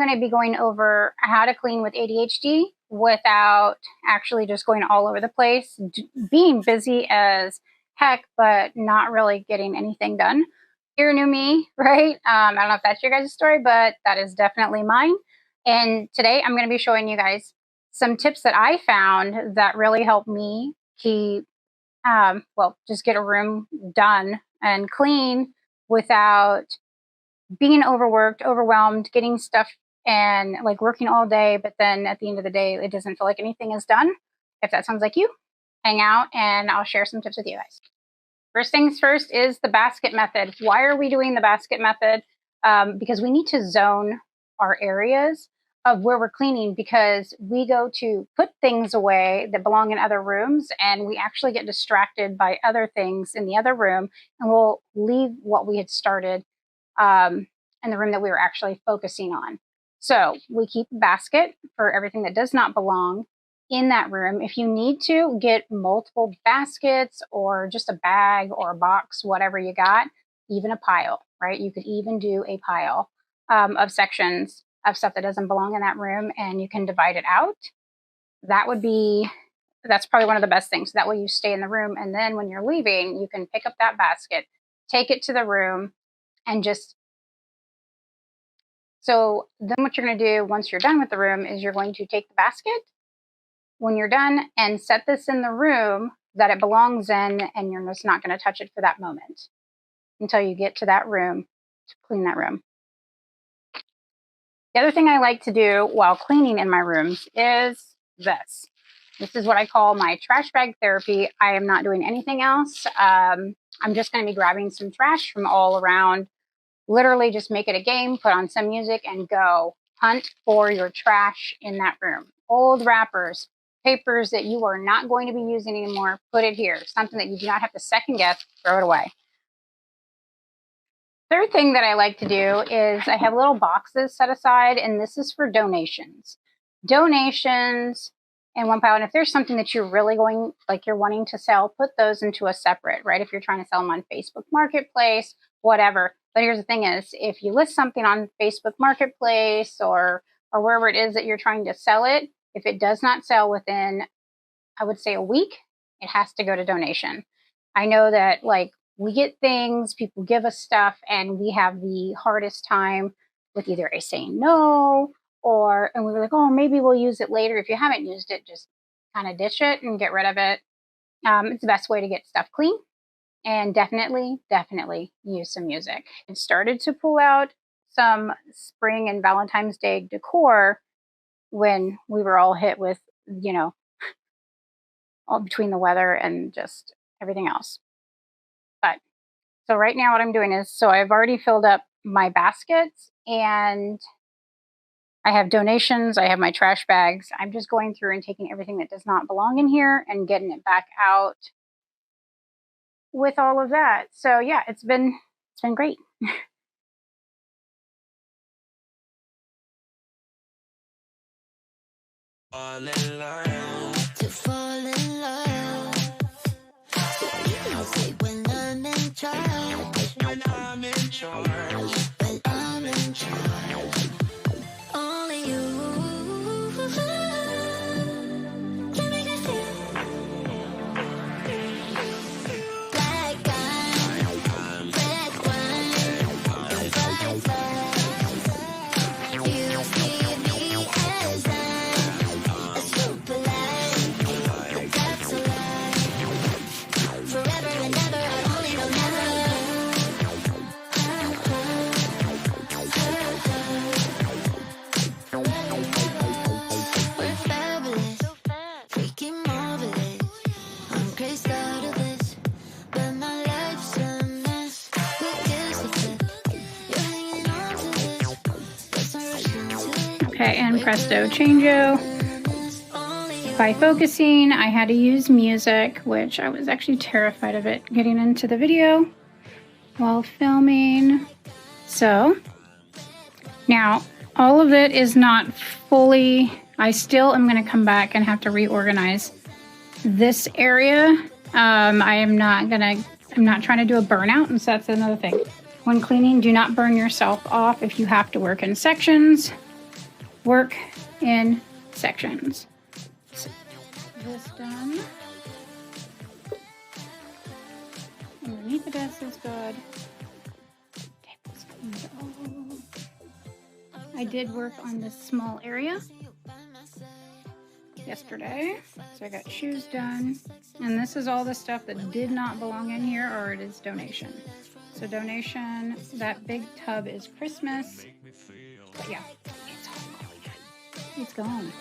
going to be going over how to clean with ADHD without actually just going all over the place, being busy as heck, but not really getting anything done. You're new me, right? I don't know if that's your guys' story, but that is definitely mine. And today I'm going to be showing you guys some tips that I found that really help me keep, just get a room done and clean without being overworked, overwhelmed, getting stuff and like working all day. But then at the end of the day, it doesn't feel like anything is done. If that sounds like you, hang out and I'll share some tips with you guys. First things first is the basket method. Why are we doing the basket method? Because we need to zone our areas of where we're cleaning, because we go to put things away that belong in other rooms and we actually get distracted by other things in the other room, and we'll leave what we had started in the room that we were actually focusing on. So we keep a basket for everything that does not belong in that room. If you need to, get multiple baskets or just a bag or a box, whatever you got, even a pile, right? You could even do a pile of sections of stuff that doesn't belong in that room, and you can divide it out. That's probably one of the best things. That way you stay in the room, and then when you're leaving, you can pick up that basket, take it to the room, and so then what you're going to do once you're done with the room is you're going to take the basket when you're done and set this in the room that it belongs in, and you're just not going to touch it for that moment until you get to that room to clean that room. The other thing I like to do while cleaning in my rooms is this. This is what I call my trash bag therapy. I am not doing anything else. I'm just going to be grabbing some trash from all around. Literally just make it a game, put on some music, and go hunt for your trash in that room. Old wrappers, papers that you are not going to be using anymore, put it here. Something that you do not have to second guess, throw it away. Third thing that I like to do is I have little boxes set aside, and this is for donations. Donations in one pile. And if there's something that you're really you're wanting to sell, put those into a separate, right? If you're trying to sell them on Facebook Marketplace, whatever. But here's the thing is, if you list something on Facebook Marketplace or wherever it is that you're trying to sell it, if it does not sell within, I would say, a week, it has to go to donation. I know that we get things, people give us stuff, and we have the hardest time with either a saying no, and we were like, oh, maybe we'll use it later. If you haven't used it, just kind of ditch it and get rid of it. It's the best way to get stuff clean. And definitely use some music. And started to pull out some spring and Valentine's Day decor when we were all hit with, all between the weather and just everything else. But so right now what I'm doing is, so I've already filled up my baskets and I have donations, I have my trash bags. I'm just going through and taking everything that does not belong in here and getting it back out with all of that. So yeah, it's been great. Fall in love. To fall in love. You say when I'm in charge. When I'm in charge. When I'm in charge. Only you. Can make me feel. Black wine. Red wine. You see me as a super light. But that's a lie. Forever and ever, I only know never. We're fabulous, freaking marvelous. I'm crazed out of this, but my life's a mess. Who gives a fuck? You're hanging on to this. Let's not rush into it. Okay, and presto changeo. By focusing, I had to use music, which I was actually terrified of it getting into the video while filming. So now all of it is not fully, I still am going to come back and have to reorganize this area. I'm not trying to do a burnout, and so that's another thing. When cleaning, do not burn yourself off if you have to work in sections. work in sections. So, this done. Underneath the desk is good. Tables cleaned all. I did work on this small area yesterday, so I got shoes done, and this is all the stuff that did not belong in here, or it is donation. So donation, that big tub is Christmas, but yeah, it's all gone. It's gone.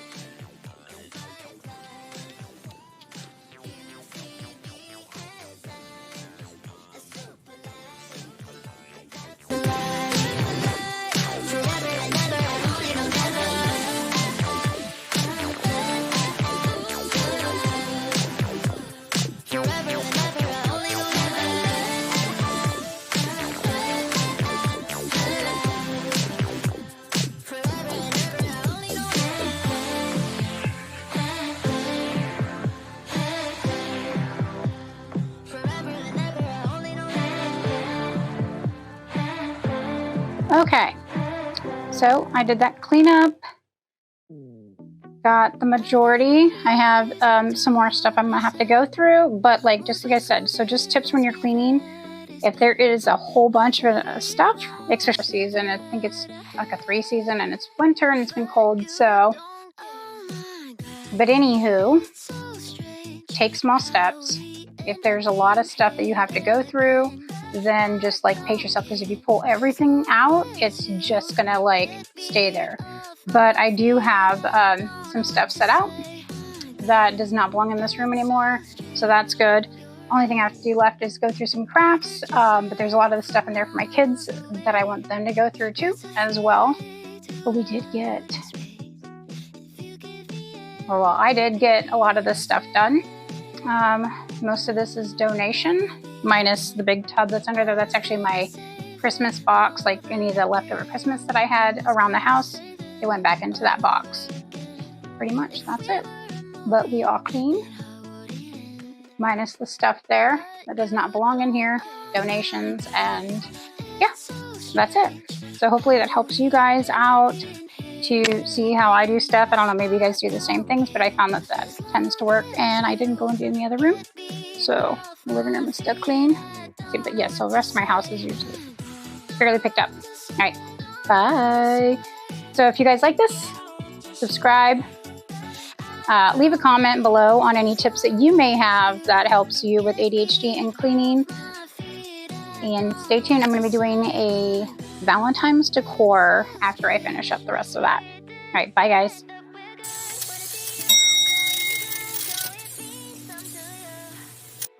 Okay, so I did that cleanup, got the majority. I have some more stuff I'm gonna have to go through, but like just like I said, so just tips when you're cleaning. If there is a whole bunch of stuff, especially season, I think it's like a 3 season and it's winter and it's been cold, so. But anywho, take small steps. If there's a lot of stuff that you have to go through, then just like pace yourself, because if you pull everything out, it's just gonna like stay there. But I do have some stuff set out that does not belong in this room anymore, so that's good. Only thing I have to do left is go through some crafts, but there's a lot of the stuff in there for my kids that I want them to go through too as well. But we did get, well, I did get a lot of this stuff done. Most of this is donation, minus the big tub that's under there. That's actually my Christmas box, like any of the leftover Christmas that I had around the house, it went back into that box. Pretty much, that's it. But we all clean, minus the stuff there that does not belong in here, donations, and yeah, that's it. So hopefully that helps you guys out to see how I do stuff. I don't know, maybe you guys do the same things, but I found that that tends to work, and I didn't go into any other room. So the living room is still clean. But yeah, so the rest of my house is usually fairly picked up. All right, bye. So if you guys like this, subscribe. Leave a comment below on any tips that you may have that helps you with ADHD and cleaning. And stay tuned. I'm going to be doing a Valentine's decor after I finish up the rest of that. All right, bye guys.